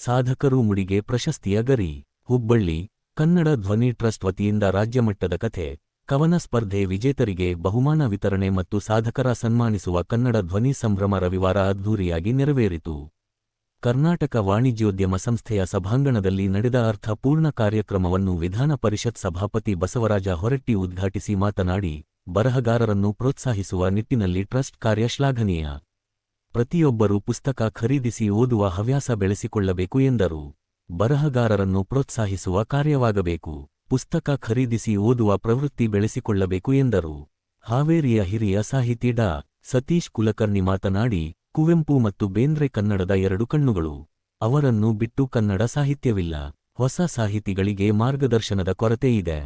ಸಾಧಕರು ಮುಡಿಗೆ ಪ್ರಶಸ್ತಿಯ ಗರಿ. ಹುಬ್ಬಳ್ಳಿ ಕನ್ನಡ ಧ್ವನಿ ಟ್ರಸ್ಟ್ ವತಿಯಿಂದ ರಾಜ್ಯಮಟ್ಟದ ಕಥೆ ಕವನ ಸ್ಪರ್ಧೆ ವಿಜೇತರಿಗೆ ಬಹುಮಾನ ವಿತರಣೆ ಮತ್ತು ಸಾಧಕರ ಸನ್ಮಾನಿಸುವ ಕನ್ನಡ ಧ್ವನಿ ಸಂಭ್ರಮ ರವಿವಾರ ಅದ್ಧೂರಿಯಾಗಿ ನೆರವೇರಿತು. ಕರ್ನಾಟಕ ವಾಣಿಜ್ಯೋದ್ಯಮ ಸಂಸ್ಥೆಯ ಸಭಾಂಗಣದಲ್ಲಿ ನಡೆದ ಅರ್ಥಪೂರ್ಣ ಕಾರ್ಯಕ್ರಮವನ್ನು ವಿಧಾನ ಪರಿಷತ್ ಸಭಾಪತಿ ಬಸವರಾಜ ಹೊರಟ್ಟಿ ಉದ್ಘಾಟಿಸಿ ಮಾತನಾಡಿ, ಬರಹಗಾರರನ್ನು ಪ್ರೋತ್ಸಾಹಿಸುವ ನಿಟ್ಟಿನಲ್ಲಿ ಟ್ರಸ್ಟ್ ಕಾರ್ಯ ಶ್ಲಾಘನೀಯ. ಪ್ರತಿಯೊಬ್ಬರೂ ಪುಸ್ತಕ ಖರೀದಿಸಿ ಓದುವ ಹವ್ಯಾಸ ಬೆಳೆಸಿಕೊಳ್ಳಬೇಕು ಎಂದರು. ಬರಹಗಾರರನ್ನು ಪ್ರೋತ್ಸಾಹಿಸುವ ಕಾರ್ಯವಾಗಬೇಕು. ಪುಸ್ತಕ ಖರೀದಿಸಿ ಓದುವ ಪ್ರವೃತ್ತಿ ಬೆಳೆಸಿಕೊಳ್ಳಬೇಕು ಎಂದರು. ಹಾವೇರಿಯ ಹಿರಿಯ ಸಾಹಿತಿ ಡಾ. ಸತೀಶ್ ಕುಲಕರ್ಣಿ ಮಾತನಾಡಿ, ಕುವೆಂಪು ಮತ್ತು ಬೇಂದ್ರೆ ಕನ್ನಡದ ಎರಡು ಕಣ್ಣುಗಳು. ಅವರನ್ನು ಬಿಟ್ಟು ಕನ್ನಡ ಸಾಹಿತ್ಯವಿಲ್ಲ. ಹೊಸ ಸಾಹಿತಿಗಳಿಗೆ ಮಾರ್ಗದರ್ಶನದ ಕೊರತೆ ಇದೆ.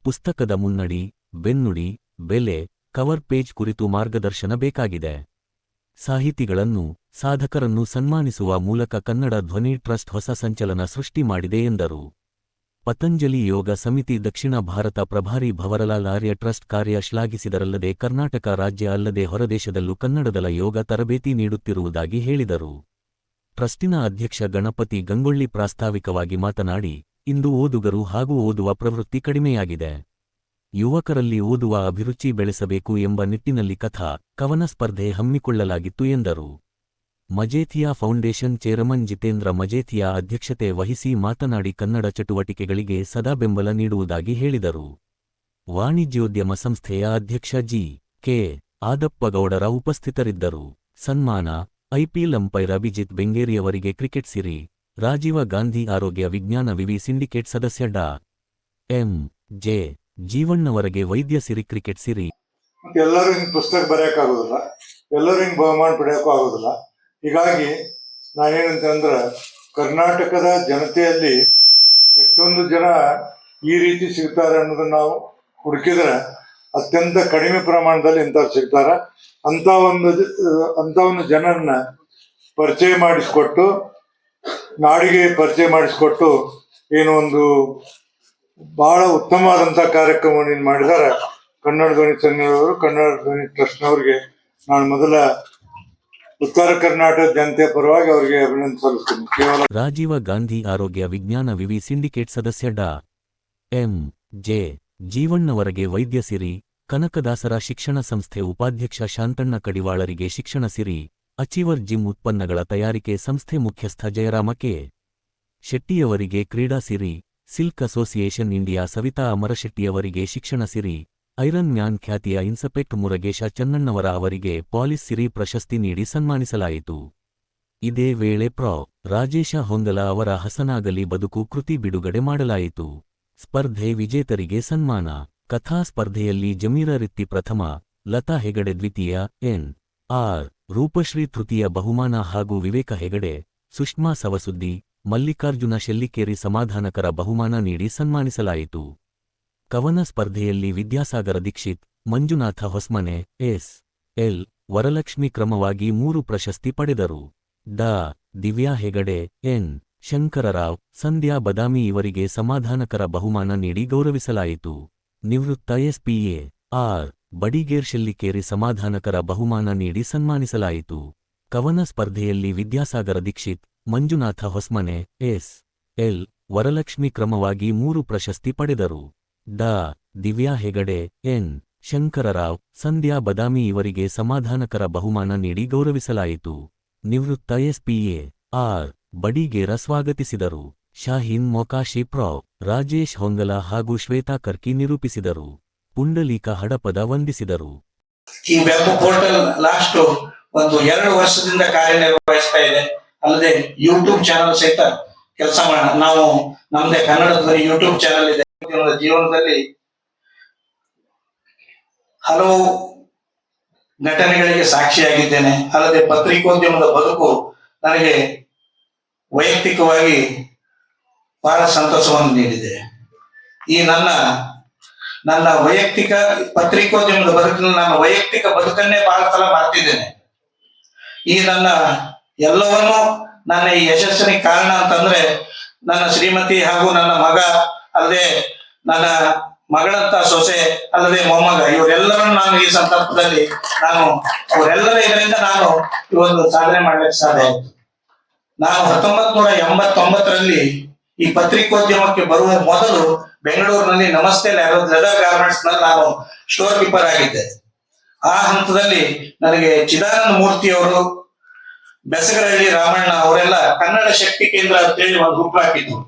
ಪುಸ್ತಕದ ಮುನ್ನಡಿ, ಬೆನ್ನುಡಿ, ಬೆಲೆ, ಕವರ್ ಪೇಜ್ ಕುರಿತು ಮಾರ್ಗದರ್ಶನ ಬೇಕಾಗಿದೆ. ಸಾಹಿತಿಗಳನ್ನು, ಸಾಧಕರನ್ನು ಸನ್ಮಾನಿಸುವ ಮೂಲಕ ಕನ್ನಡ ಧ್ವನಿ ಟ್ರಸ್ಟ್ ಹೊಸ ಸಂಚಲನ ಸೃಷ್ಟಿ ಮಾಡಿದೆ ಎಂದರು. ಪತಂಜಲಿ ಯೋಗ ಸಮಿತಿ ದಕ್ಷಿಣ ಭಾರತ ಪ್ರಭಾರಿ ಭವರಲಾಲ್ ಆರ್ಯ ಟ್ರಸ್ಟ್ ಕಾರ್ಯ ಶ್ಲಾಘಿಸಿದರಲ್ಲದೆ ಕರ್ನಾಟಕ ರಾಜ್ಯ ಅಲ್ಲದೆ ಹೊರದೇಶದಲ್ಲೂ ಕನ್ನಡದಲ ಯೋಗ ತರಬೇತಿ ನೀಡುತ್ತಿರುವುದಾಗಿ ಹೇಳಿದರು. ಟ್ರಸ್ಟಿನ ಅಧ್ಯಕ್ಷ ಗಣಪತಿ ಗಂಗೊಳ್ಳಿ ಪ್ರಾಸ್ತಾವಿಕವಾಗಿ ಮಾತನಾಡಿ, ಇಂದು ಓದುಗರು ಹಾಗೂ ಓದುವ ಪ್ರವೃತ್ತಿ ಕಡಿಮೆಯಾಗಿದೆ. ಯುವಕರಲ್ಲಿ ಓದುವ ಅಭಿರುಚಿ ಬೆಳೆಸಬೇಕು ಎಂಬ ನಿಟ್ಟಿನಲ್ಲಿ ಕಥಾ, ಕವನ ಸ್ಪರ್ಧೆ ಹಮ್ಮಿಕೊಳ್ಳಲಾಗಿತ್ತು ಎಂದರು. ಮಜೇಥಿಯಾ ಫೌಂಡೇಶನ್ ಚೇರ್ಮನ್ ಜಿತೇಂದ್ರ ಮಜೇಥಿಯಾ ಅಧ್ಯಕ್ಷತೆ ವಹಿಸಿ ಮಾತನಾಡಿ ಕನ್ನಡ ಚಟುವಟಿಕೆಗಳಿಗೆ ಸದಾ ಬೆಂಬಲ ನೀಡುವುದಾಗಿ ಹೇಳಿದರು. ವಾಣಿಜ್ಯೋದ್ಯಮ ಸಂಸ್ಥೆಯ ಅಧ್ಯಕ್ಷ ಜಿ. ಕೆ. ಆದಪ್ಪಗೌಡರ ಉಪಸ್ಥಿತರಿದ್ದರು. ಸನ್ಮಾನ, ಐಪಿಎಲ್ ಅಂಪೈರ್ ಅಭಿಜಿತ್ ಬೆಂಗೇರಿಯವರಿಗೆ ಕ್ರಿಕೆಟ್ ಸಿರಿ, ರಾಜೀವ ಗಾಂಧಿ ಆರೋಗ್ಯ ವಿಜ್ಞಾನ ವಿವಿ ಸಿಂಡಿಕೇಟ್ ಸದಸ್ಯ ಡಾ. ಎಂ. ಜೆ. ಜೀವಣ್ಣವರಿಗೆ ವೈದ್ಯ ಸಿರಿ ಕ್ರಿಕೆಟ್ ಸಿರಿ. ಎಲ್ಲರೂ ಹಿಂಗೆ ಪುಸ್ತಕ ಬರೆಯೋಕ್ಕಾಗೋದಿಲ್ಲ, ಎಲ್ಲರೂ ಹಿಂಗೆ ಬಹುಮಾನ ಪಡೆಯೋಕ್ಕೂ ಆಗೋದಿಲ್ಲ. ಹೀಗಾಗಿ ನಾನೇನಂತಂದ್ರೆ, ಕರ್ನಾಟಕದ ಜನತೆಯಲ್ಲಿ ಎಷ್ಟೊಂದು ಜನ ಈ ರೀತಿ ಸಿಗ್ತಾರೆ ಅನ್ನೋದನ್ನ ನಾವು ಹುಡುಕಿದ್ರೆ ಅತ್ಯಂತ ಕಡಿಮೆ ಪ್ರಮಾಣದಲ್ಲಿ ಇಂಥವ್ರು ಸಿಗ್ತಾರೆ. ಅಂಥ ಒಂದು ಜನರನ್ನ ಪರಿಚಯ ಮಾಡಿಸ್ಕೊಟ್ಟು, ನಾಡಿಗೆ ಪರಿಚಯ ಮಾಡಿಸ್ಕೊಟ್ಟು ಏನು ಒಂದು ಬಹಳ ಉತ್ತಮವಾದಂಥ ಕಾರ್ಯಕ್ರಮವನ್ನು ಮಾಡಿದ್ದಾರೆ ಕನ್ನಡ ಧ್ವನಿ ಸಂಘದವರು. ಕನ್ನಡ ಧ್ವನಿ ಟ್ರಸ್ಟ್ನವ್ರಿಗೆ ನಾನು ಮೊದಲ ಉತ್ತರ ಕರ್ನಾಟಕ ಜನತೆಯ ಪರವಾಗಿ ಅವರಿಗೆ ಅಭಿನಂದನೆ ಸಲ್ಲಿಸ್ತೀನಿ. ಕೇವಲ ರಾಜೀವ ಗಾಂಧಿ ಆರೋಗ್ಯ ವಿಜ್ಞಾನ ವಿವಿ ಸಿಂಡಿಕೇಟ್ ಸದಸ್ಯ ಡಾ. ಎಂ. ಜೆ. ಜೀವಣ್ಣವರಿಗೆ ವೈದ್ಯ ಸಿರಿ, ಕನಕದಾಸರ ಶಿಕ್ಷಣ ಸಂಸ್ಥೆ ಉಪಾಧ್ಯಕ್ಷ ಶಾಂತಣ್ಣ ಕಡಿವಾಳರಿಗೆ ಶಿಕ್ಷಣ ಸಿರಿ, ಅಚೀವರ್ ಜಿಮ್ ಉತ್ಪನ್ನಗಳ ತಯಾರಿಕೆ ಸಂಸ್ಥೆ ಮುಖ್ಯಸ್ಥ ಜಯರಾಮ ಕೆ. ಶೆಟ್ಟಿಯವರಿಗೆ ಕ್ರೀಡಾ ಸಿರಿ, ಸಿಲ್ಕ್ ಅಸೋಸಿಯೇಷನ್ ಇಂಡಿಯಾ ಸವಿತಾ ಅಮರಶೆಟ್ಟಿಯವರಿಗೆ ಶಿಕ್ಷಣ ಸಿರಿ, ಐರನ್ ಮ್ಯಾನ್ ಖ್ಯಾತಿಯ ಇನ್ಸಪೆಕ್ಟ್ ಮುರಗೇಶ ಚನ್ನಣ್ಣವರ ಅವರಿಗೆ ಪಾಲಿಸ್ ಸಿರಿ ಪ್ರಶಸ್ತಿ ನೀಡಿ ಸನ್ಮಾನಿಸಲಾಯಿತು. ಇದೇ ವೇಳೆ ಪ್ರೊ. ರಾಜೇಶ ಹೊಂಗಲ ಅವರ ಹಸನಾಗಲಿ ಬದುಕು ಕೃತಿ ಬಿಡುಗಡೆ ಮಾಡಲಾಯಿತು. ಸ್ಪರ್ಧೆ ವಿಜೇತರಿಗೆ ಸನ್ಮಾನ. ಕಥಾ ಸ್ಪರ್ಧೆಯಲ್ಲಿ ಜಮೀರ ರಿತ್ತಿ ಪ್ರಥಮ, ಲತಾ ಹೆಗಡೆ ದ್ವಿತೀಯ, ಎನ್. ಆರ್. ರೂಪಶ್ರೀ ತೃತೀಯ ಬಹುಮಾನ ಹಾಗೂ ವಿವೇಕ ಹೆಗಡೆ, ಸುಷ್ಮಾ ಸವಸುದ್ದಿ, ಮಲ್ಲಿಕಾರ್ಜುನ ಶೆಲ್ಲಿಕೇರಿ ಸಮಾಧಾನಕರ ಬಹುಮಾನ ನೀಡಿ ಸನ್ಮಾನಿಸಲಾಯಿತು. ಕವನ ಸ್ಪರ್ಧೆಯಲ್ಲಿ ವಿದ್ಯಾಸಾಗರ ದೀಕ್ಷಿತ್, ಮಂಜುನಾಥ ಹೊಸ್ಮನೆ, ಎಸ್. ಎಲ್. ವರಲಕ್ಷ್ಮಿ ಕ್ರಮವಾಗಿ 3 ಪ್ರಶಸ್ತಿ ಪಡೆದರು. ಡಾ. ದಿವ್ಯಾ ಹೆಗಡೆ, ಎನ್. ಶಂಕರರಾವ್, ಸಂಧ್ಯಾ ಬದಾಮಿ ಇವರಿಗೆ ಸಮಾಧಾನಕರ ಬಹುಮಾನ ನೀಡಿ ಗೌರವಿಸಲಾಯಿತು. ನಿವೃತ್ತ ಎಸ್ಪಿಎ. ಆರ್. ಬಡಿಗೇರ್ ಶೆಲ್ಲಿಕೇರಿ ಸಮಾಧಾನಕರ ಬಹುಮಾನ ನೀಡಿ ಸನ್ಮಾನಿಸಲಾಯಿತು. ಕವನ ಸ್ಪರ್ಧೆಯಲ್ಲಿ ವಿದ್ಯಾಸಾಗರ ದೀಕ್ಷಿತ್, ಮಂಜುನಾಥ ಹೊಸ್ಮನೆ, ಎಸ್. ಎಲ್. ವರಲಕ್ಷ್ಮಿ ಕ್ರಮವಾಗಿ 3 ಪ್ರಶಸ್ತಿ ಪಡೆದರು. ಡಾ. ದಿವ್ಯಾ ಹೆಗಡೆ, ಎನ್. ಶಂಕರರಾವ್, ಸಂಧ್ಯಾ ಬದಾಮಿ ಇವರಿಗೆ ಸಮಾಧಾನಕರ ಬಹುಮಾನ ನೀಡಿ ಗೌರವಿಸಲಾಯಿತು. ನಿವೃತ್ತ ಎಸ್ಪಿಎ. ಆರ್. ಬಡಿಗೇರ ಸ್ವಾಗತಿಸಿದರು. ಶಾಹೀನ್ ಮೊಕಾಶಿ, ಪ್ರೊ. ರಾಜೇಶ್ ಹೊಂಗಲ ಹಾಗೂ ಶ್ವೇತಾ ಕರ್ಕಿ ನಿರೂಪಿಸಿದರು. ಪುಂಡಲೀಕ ಹಡಪದ ವಂದಿಸಿದರು. ಈ ವೆಬ್ ಪೋರ್ಟಲ್ ಲಾಸ್ಟ್ ಒಂದು 2 ವರ್ಷದಿಂದ ಕಾರ್ಯನಿರ್ವಹಿಸ್ತಾ ಇದೆ. ಅಲ್ಲದೆ ಯೂಟ್ಯೂಬ್ ಚಾನಲ್ ಸಹಿತ ಕೆಲಸ ನಾವು ನಮ್ದೇ ಕನ್ನಡ ಧ್ವನಿ ಯೂಟ್ಯೂಬ್ ಚಾನಲ್ ಇದೆ. ಜೀವನದಲ್ಲಿ ಹಲವು ಘಟನೆಗಳಿಗೆ ಸಾಕ್ಷಿಯಾಗಿದ್ದೇನೆ. ಅಲ್ಲದೆ ಪತ್ರಿಕೋದ್ಯಮದ ಬದುಕು ನನಗೆ ವೈಯಕ್ತಿಕವಾಗಿ ಬಹಳ ಸಂತೋಷವನ್ನು ನೀಡಿದೆ. ಈ ನನ್ನ ವೈಯಕ್ತಿಕ ಪತ್ರಿಕೋದ್ಯಮದ ಬದುಕಿನ ನನ್ನ ವೈಯಕ್ತಿಕ ಬದುಕನ್ನೇ ಬಹಳ ಸಲ ಮಾಡ್ತಿದ್ದೇನೆ. ಈ ನನ್ನ ಎಲ್ಲವನ್ನೂ ನನ್ನ ಈ ಯಶಸ್ಸಿನ ಕಾರಣ ಅಂತಂದ್ರೆ ನನ್ನ ಶ್ರೀಮತಿ ಹಾಗೂ ನನ್ನ ಮಗ, ಅಲ್ಲದೆ ನನ್ನ ಮಗಳಂತ ಸೊಸೆ, ಅಲ್ಲದೆ ಮೊಮ್ಮಗ, ಇವರೆಲ್ಲರನ್ನು ನಾನು ಈ ಸಂದರ್ಭದಲ್ಲಿ ಅವರೆಲ್ಲರ ಇದರಿಂದ ನಾನು ಈ ಒಂದು ಸಾಧನೆ ಮಾಡ್ಲಿಕ್ಕೆ ಸಾಧ್ಯ ಆಯ್ತು. ನಾನು 1989ರಲ್ಲಿ ಈ ಪತ್ರಿಕೋದ್ಯಮಕ್ಕೆ ಬರುವ ಮೊದಲು ಬೆಂಗಳೂರಿನಲ್ಲಿ ನಮಸ್ತೆ ಲೆದರ್ ಗಾರ್ಮೆಂಟ್ಸ್ ನಲ್ಲಿ ನಾನು ಸ್ಟೋರ್ ಕೀಪರ್ ಆಗಿದ್ದೆ. ಆ ಹಂತದಲ್ಲಿ ನನಗೆ ಚಿದಾನಂದ ಮೂರ್ತಿ ಅವರು, ಬೆಸಗರಹಳ್ಳಿ ರಾಮಣ್ಣ ಅವರೆಲ್ಲ ಕನ್ನಡ ಶಕ್ತಿ ಕೇಂದ್ರ ಅಂತೇಳಿ ಒಂದು ಗ್ರೂಪ್ ಹಾಕಿದ್ರು.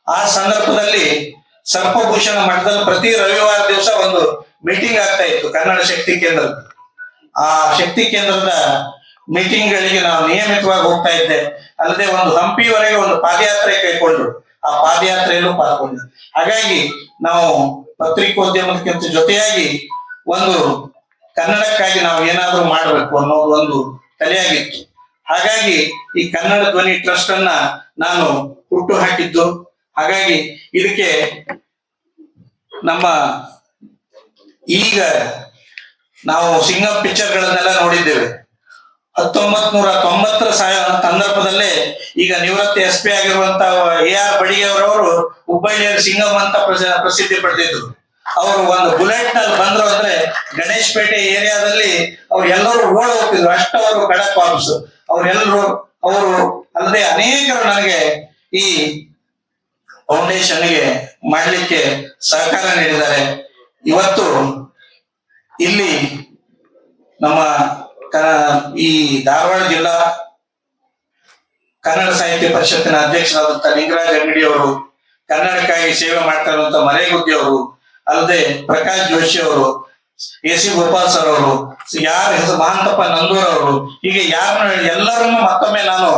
ಆ ಸಂದರ್ಭದಲ್ಲಿ ಸರ್ಪಭೂಷಣ ಮಠದಲ್ಲಿ ಪ್ರತಿ ರವಿವಾರ ದಿವಸ ಒಂದು ಮೀಟಿಂಗ್ ಆಗ್ತಾ ಇತ್ತು ಕನ್ನಡ ಶಕ್ತಿ ಕೇಂದ್ರ. ಆ ಶಕ್ತಿ ಕೇಂದ್ರದ ಮೀಟಿಂಗ್ ಗಳಿಗೆ ನಾವು ನಿಯಮಿತವಾಗಿ ಹೋಗ್ತಾ ಇದ್ದೆ. ಅಲ್ಲದೆ ಒಂದು ಹಂಪಿವರೆಗೆ ಒಂದು ಪಾದಯಾತ್ರೆ ಕೈಕೊಂಡ್ರು, ಆ ಪಾದಯಾತ್ರೆಯಲ್ಲೂ ಪಾಲ್ಗೊಂಡು. ಹಾಗಾಗಿ ನಾವು ಪತ್ರಿಕೋದ್ಯಮಕ್ಕಿಂತ ಜೊತೆಯಾಗಿ ಒಂದು ಕನ್ನಡಕ್ಕಾಗಿ ನಾವು ಏನಾದ್ರೂ ಮಾಡಬೇಕು ಅನ್ನೋದು ಒಂದು ತಲೆಯಾಗಿತ್ತು. ಹಾಗಾಗಿ ಈ ಕನ್ನಡ ಧ್ವನಿ ಟ್ರಸ್ಟ್ ಅನ್ನ ನಾನು ಹುಟ್ಟು ಹಾಕಿದ್ದು. ಹಾಗಾಗಿ ಇದಕ್ಕೆ ನಮ್ಮ ಈಗ ನಾವು ಸಿಂಗಂ ಪಿಕ್ಚರ್ ಗಳನ್ನೆಲ್ಲ ನೋಡಿದ್ದೇವೆ. 1990ರ ಸಂದರ್ಭದಲ್ಲೇ ಈಗ ನಿವೃತ್ತ SP ಆಗಿರುವಂತ AR ಬಡಿಗೆಯವರವರು ಹುಬ್ಬಳ್ಳಿಯಲ್ಲಿ ಸಿಂಗಂ ಅಂತ ಪ್ರಸಿದ್ಧಿ ಪಡೆದಿದ್ರು. ಅವರು ಒಂದು ಬುಲೆಟ್ ನಲ್ಲಿ ಬಂದ್ರು ಅಂದ್ರೆ ಗಣೇಶ್ ಪೇಟೆ ಏರಿಯಾದಲ್ಲಿ ಅವ್ರು ಎಲ್ಲರೂ ಓಡ್ ಹೋಗ್ತಿದ್ರು, ಅಷ್ಟವರು ಖಡಕ್ ವಾಪಸ್ ಅವರೆಲ್ಲರೂ. ಅವರು ಅಲ್ಲದೆ ಅನೇಕರು ನನಗೆ ಈ ಫೌಂಡೇಶನ್ಗೆ ಮಾಡಲಿಕ್ಕೆ ಸಹಕಾರ ನೀಡಿದ್ದಾರೆ. ಇವತ್ತು ಇಲ್ಲಿ ನಮ್ಮ ಈ ಧಾರವಾಡ ಜಿಲ್ಲಾ ಕನ್ನಡ ಸಾಹಿತ್ಯ ಪರಿಷತ್ತಿನ ಅಧ್ಯಕ್ಷರಾದಂತಹ ಲಿಂಗರಾಜ್ ಅಂಗಡಿ ಅವರು, ಕನ್ನಡಕ್ಕಾಗಿ ಸೇವೆ ಮಾಡ್ತಾ ಇರುವಂತ ಮರೇಗುದ್ದಿ ಅವರು, ಅಲ್ಲದೆ ಪ್ರಕಾಶ್ ಜೋಶಿ ಅವರು, AC ಗೋಪಾಲ್ ಸರ್ ಅವರು, ಯಾರ ಹೆಸರು ಮಹಾಂತಪ್ಪ ನಂದೂರ್ ಅವರು, ಹೀಗೆ ಯಾರನ್ನು ಎಲ್ಲರನ್ನು ಮತ್ತೊಮ್ಮೆ ನಾನು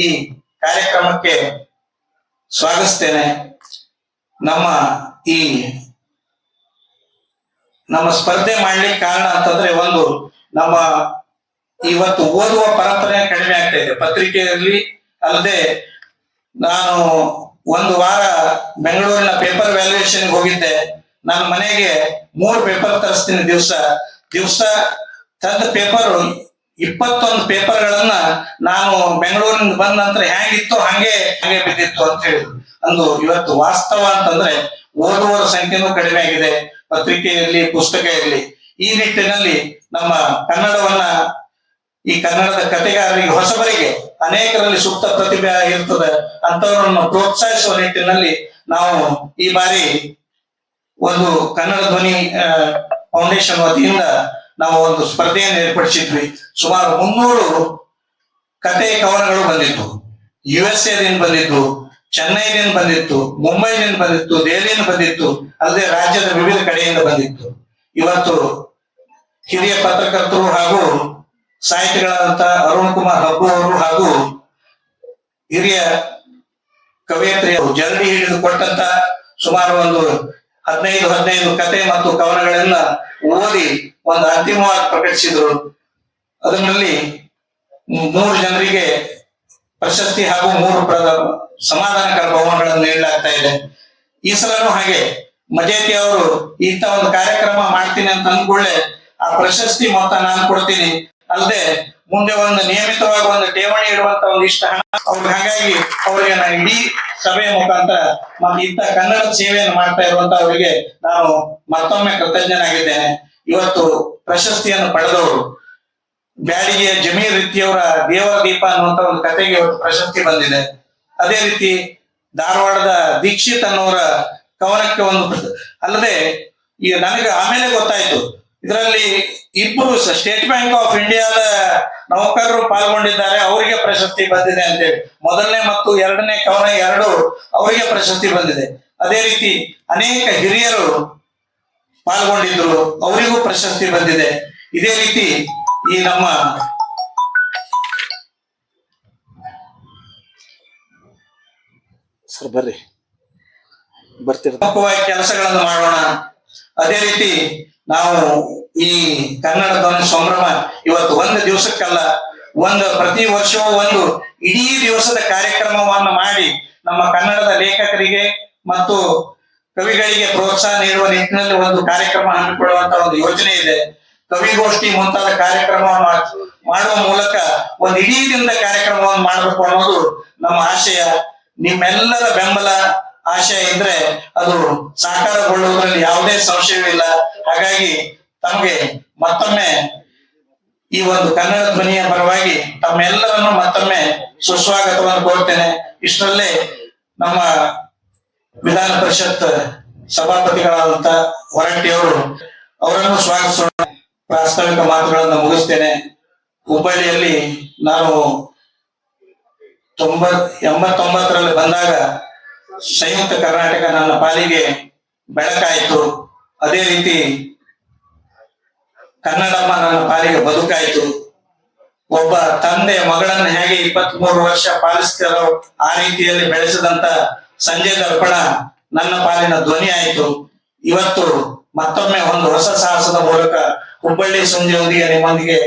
ಈ ಕಾರ್ಯಕ್ರಮಕ್ಕೆ ಸ್ವಾಗತಿಸ್ತೇನೆ. ನಮ್ಮ ಸ್ಪರ್ಧೆ ಮಾಡ್ಲಿಕ್ಕೆ ಕಾರಣ ಅಂತಂದ್ರೆ ಒಂದು ನಮ್ಮ ಇವತ್ತು ಓದುವ ಪರಂಪರೆ ಕಡಿಮೆ ಆಗ್ತಾ ಇದೆ ಪತ್ರಿಕೆಯಲ್ಲಿ. ಅಲ್ಲದೆ ನಾನು ಒಂದು ವಾರ ಬೆಂಗಳೂರಿನ ಪೇಪರ್ ವ್ಯಾಲ್ಯೂಯೇಷನ್ ಹೋಗಿದ್ದೆ. ನಾನು ಮನೆಗೆ 3 ಪೇಪರ್ ತರಿಸ್ತೀನಿ ದಿವಸ ತಂದ ಪೇಪರ್ 21 ಪೇಪರ್ಗಳನ್ನ ನಾನು ಬೆಂಗಳೂರಿನಿಂದ ಬಂದ ನಂತರ ಹೇಗಿತ್ತು ಹಂಗೆ ಬಿದ್ದಿತ್ತು ಅಂತ ಹೇಳಿದ್ರು. ಅಂದು ಇವತ್ತು ವಾಸ್ತವ ಅಂತಂದ್ರೆ ಓದುವರ ಸಂಖ್ಯೆನೂ ಕಡಿಮೆ ಆಗಿದೆ ಪತ್ರಿಕೆಯಲ್ಲಿ, ಪುಸ್ತಕ ಇರಲಿ. ಈ ನಿಟ್ಟಿನಲ್ಲಿ ನಮ್ಮ ಕನ್ನಡವನ್ನ, ಈ ಕನ್ನಡದ ಕಥೆಗಾರರಿಗೆ, ಹೊಸಬರಿಗೆ ಅನೇಕರಲ್ಲಿ ಸೂಕ್ತ ಪ್ರತಿಭೆ ಇರ್ತದೆ, ಅಂತವರನ್ನು ಪ್ರೋತ್ಸಾಹಿಸುವ ನಿಟ್ಟಿನಲ್ಲಿ ನಾವು ಈ ಬಾರಿ ಒಂದು ಕನ್ನಡ ಧ್ವನಿ ಫೌಂಡೇಶನ್ ವತಿಯಿಂದ ನಾವು ಒಂದು ಸ್ಪರ್ಧೆಯನ್ನು ಏರ್ಪಡಿಸಿದ್ವಿ. ಸುಮಾರು 300 ಕತೆ ಕವನಗಳು ಬಂದಿತ್ತು. USA ದಿಂದ ಬಂದಿತ್ತು, ಚೆನ್ನೈದಿಂದ ಬಂದಿತ್ತು, ಮುಂಬೈನಿಂದ ಬಂದಿತ್ತು, ದೆಹಲಿಯಿಂದ ಬಂದಿತ್ತು, ಅಲ್ಲದೆ ರಾಜ್ಯದ ವಿವಿಧ ಕಡೆಯಿಂದ ಬಂದಿತ್ತು. ಇವತ್ತು ಹಿರಿಯ ಪತ್ರಕರ್ತರು ಹಾಗೂ ಸಾಹಿತಿಗಳಾದಂತ ಅರುಣ್ ಕುಮಾರ್ ಹಬ್ಬು ಅವರು ಹಾಗೂ ಹಿರಿಯ ಕವಯತ್ರಿಯರು ಜರಡಿ ಹಿಡಿದು ಕೊಟ್ಟಂತ ಸುಮಾರು ಒಂದು 15 ಕತೆ ಮತ್ತು ಕವನಗಳನ್ನ ಓದಿ ಒಂದು ಅಂತಿಮವಾಗಿ ಪ್ರಕಟಿಸಿದ್ರು. ಅದರಲ್ಲಿ 3 ಜನರಿಗೆ ಪ್ರಶಸ್ತಿ ಹಾಗೂ 3 ಸಮಾಧಾನಕರ ಬಹುಮಾನಗಳನ್ನು ನೀಡಲಾಗ್ತಾ ಇದೆ. ಈ ಸಲನೂ ಹಾಗೆ ಮಜೇತಿ ಅವರು ಇಂಥ ಒಂದು ಕಾರ್ಯಕ್ರಮ ಮಾಡ್ತೀನಿ ಅಂತ ಅಂದ್ಕೊಳ್ಳೆ ಆ ಪ್ರಶಸ್ತಿ ಮೊತ್ತ ನಾನು ಕೊಡ್ತೀನಿ, ಅಲ್ಲದೆ ಮುಂದೆ ಒಂದು ನಿಯಮಿತವಾಗಿ ಒಂದು ಠೇವಣಿ ಇಡುವಂತ ಒಂದಿಷ್ಟು ಹಣ ಅವ್ರಿಗೆ, ಹಾಗಾಗಿ ಅವರಿಗೆ ನಾನು ಇಡೀ ಸಭೆಯ ಮುಖಾಂತರ ಮತ್ತೆ ಇಂಥ ಕನ್ನಡ ಸೇವೆಯನ್ನು ಮಾಡ್ತಾ ಇರುವಂತ ಅವರಿಗೆ ನಾನು ಮತ್ತೊಮ್ಮೆ ಕೃತಜ್ಞನಾಗಿದ್ದೇನೆ. ಇವತ್ತು ಪ್ರಶಸ್ತಿಯನ್ನು ಪಡೆದವರು ಬ್ಯಾಡಿಗೆಯ ಜಮೀರ್ ರೀತಿಯವರ ದೇವರ ದೀಪ ಅನ್ನುವಂತ ಒಂದು ಕಥೆಗೆ ಇವತ್ತು ಪ್ರಶಸ್ತಿ ಬಂದಿದೆ. ಅದೇ ರೀತಿ ಧಾರವಾಡದ ದೀಕ್ಷಿತ್ ಅನ್ನೋರ ಕವನಕ್ಕೆ ಒಂದು, ಅಲ್ಲದೆ ಈಗ ನನಗೆ ಆಮೇಲೆ ಗೊತ್ತಾಯ್ತು ಇದರಲ್ಲಿ 2 ಸ್ಟೇಟ್ ಬ್ಯಾಂಕ್ ಆಫ್ ಇಂಡಿಯಾದ ನೌಕರರು ಪಾಲ್ಗೊಂಡಿದ್ದಾರೆ, ಅವರಿಗೆ ಪ್ರಶಸ್ತಿ ಬಂದಿದೆ ಅಂತೇಳಿ. 1ನೇ ಮತ್ತು 2ನೇ ಕವನ 2 ಅವರಿಗೆ ಪ್ರಶಸ್ತಿ ಬಂದಿದೆ. ಅದೇ ರೀತಿ ಅನೇಕ ಹಿರಿಯರು ಪಾಲ್ಗೊಂಡಿದ್ರು, ಅವರಿಗೂ ಪ್ರಶಸ್ತಿ ಬಂದಿದೆ. ಇದೇ ರೀತಿ ಈ ನಮ್ಮ ಪ್ರಮುಖವಾಗಿ ಕೆಲಸಗಳನ್ನು ಮಾಡೋಣ. ಅದೇ ರೀತಿ ನಾವು ಈ ಕನ್ನಡ ಧ್ವನಿ ಸಂಭ್ರಮ ಇವತ್ತು ಒಂದು ದಿವಸಕ್ಕಲ್ಲ, ಪ್ರತಿ ವರ್ಷವೂ ಒಂದು ಇಡೀ ದಿವಸದ ಕಾರ್ಯಕ್ರಮವನ್ನು ಮಾಡಿ ನಮ್ಮ ಕನ್ನಡದ ಲೇಖಕರಿಗೆ ಮತ್ತು ಕವಿಗಳಿಗೆ ಪ್ರೋತ್ಸಾಹ ನೀಡುವ ನಿಟ್ಟಿನಲ್ಲಿ ಒಂದು ಕಾರ್ಯಕ್ರಮ ಹಮ್ಮಿಕೊಳ್ಳುವಂತ ಒಂದು ಯೋಜನೆ ಇದೆ. ಕವಿಗೋಷ್ಠಿ ಮುಂತಾದ ಕಾರ್ಯಕ್ರಮವನ್ನು ಮಾಡುವ ಮೂಲಕ ಒಂದು ಇಡೀ ದಿನದ ಕಾರ್ಯಕ್ರಮವನ್ನು ಮಾಡಬೇಕು ಅನ್ನೋದು ನಮ್ಮ ಆಶಯ. ನಿಮ್ಮೆಲ್ಲರ ಬೆಂಬಲ ಆಶಯ ಇದ್ರೆ ಅದು ಸಾಕಾರಗೊಳ್ಳುವುದರಲ್ಲಿ ಯಾವುದೇ ಸಂಶಯವಿಲ್ಲ. ಹಾಗಾಗಿ ತಮಗೆ ಮತ್ತೊಮ್ಮೆ ಈ ಒಂದು ಕನ್ನಡ ಧ್ವನಿಯ ಪರವಾಗಿ ತಮ್ಮೆಲ್ಲರನ್ನು ಮತ್ತೊಮ್ಮೆ ಸುಸ್ವಾಗತವನ್ನು ಕೋರ್ತೇನೆ. ಇಷ್ಟರಲ್ಲೇ ನಮ್ಮ ವಿಧಾನ ಪರಿಷತ್ ಸಭಾಪತಿಗಳಾದಂತ ಹೊರಟ್ಟಿಯವರು ಅವರನ್ನು ಸ್ವಾಗತಿಸೋಣ. ಪ್ರಾಸ್ತಾವಿಕ ಮಾತುಗಳನ್ನು ಮುಗಿಸ್ತೇನೆ. ಹುಬ್ಬಳ್ಳಿಯಲ್ಲಿ ನಾನು 89ರಲ್ಲಿ ಬಂದಾಗ ಸಂಯುಕ್ತ ಕರ್ನಾಟಕ ನನ್ನ ಪಾಲಿಗೆ ಬೆಳಕಾಯಿತು. ಅದೇ ರೀತಿ ಕನ್ನಡಮ್ಮ ನನ್ನ ಪಾಲಿಗೆ ಬದುಕಾಯಿತು. ಒಬ್ಬ ತಂದೆ ಮಗಳನ್ನ ಹೇಗೆ 23 ವರ್ಷ ಪಾಲಿಸ್ತಾರೋ ಆ ರೀತಿಯಲ್ಲಿ ಬೆಳೆಸಿದಂತ ಸಂಜೆ ದರ್ಪಣ ನನ್ನ ಪಾಲಿನ ಧ್ವನಿ ಆಯಿತು. ಇವತ್ತು ಮತ್ತೊಮ್ಮೆ ಒಂದು ಹೊಸ ಸಾಹಸದ ಮೂಲಕ ಹುಬ್ಬಳ್ಳಿ ಸಂಜೆಯೊಂದಿಗೆ ನಿಮ್ಮೊಂದಿಗೆ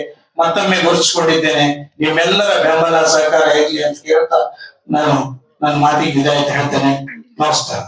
ಮತ್ತೊಮ್ಮೆ ಗುರುತಿಸಿಕೊಂಡಿದ್ದೇನೆ. ನಿಮ್ಮೆಲ್ಲರ ಬೆಂಬಲ ಸಹಕಾರ ಇರಲಿ ಅಂತ ಹೇಳ್ತಾ ನಾನು ನನ್ನ ಮಾತಿಗೆ ವಿದಾಯ ಹೇಳ್ತೇನೆ. ನಮಸ್ಕಾರ.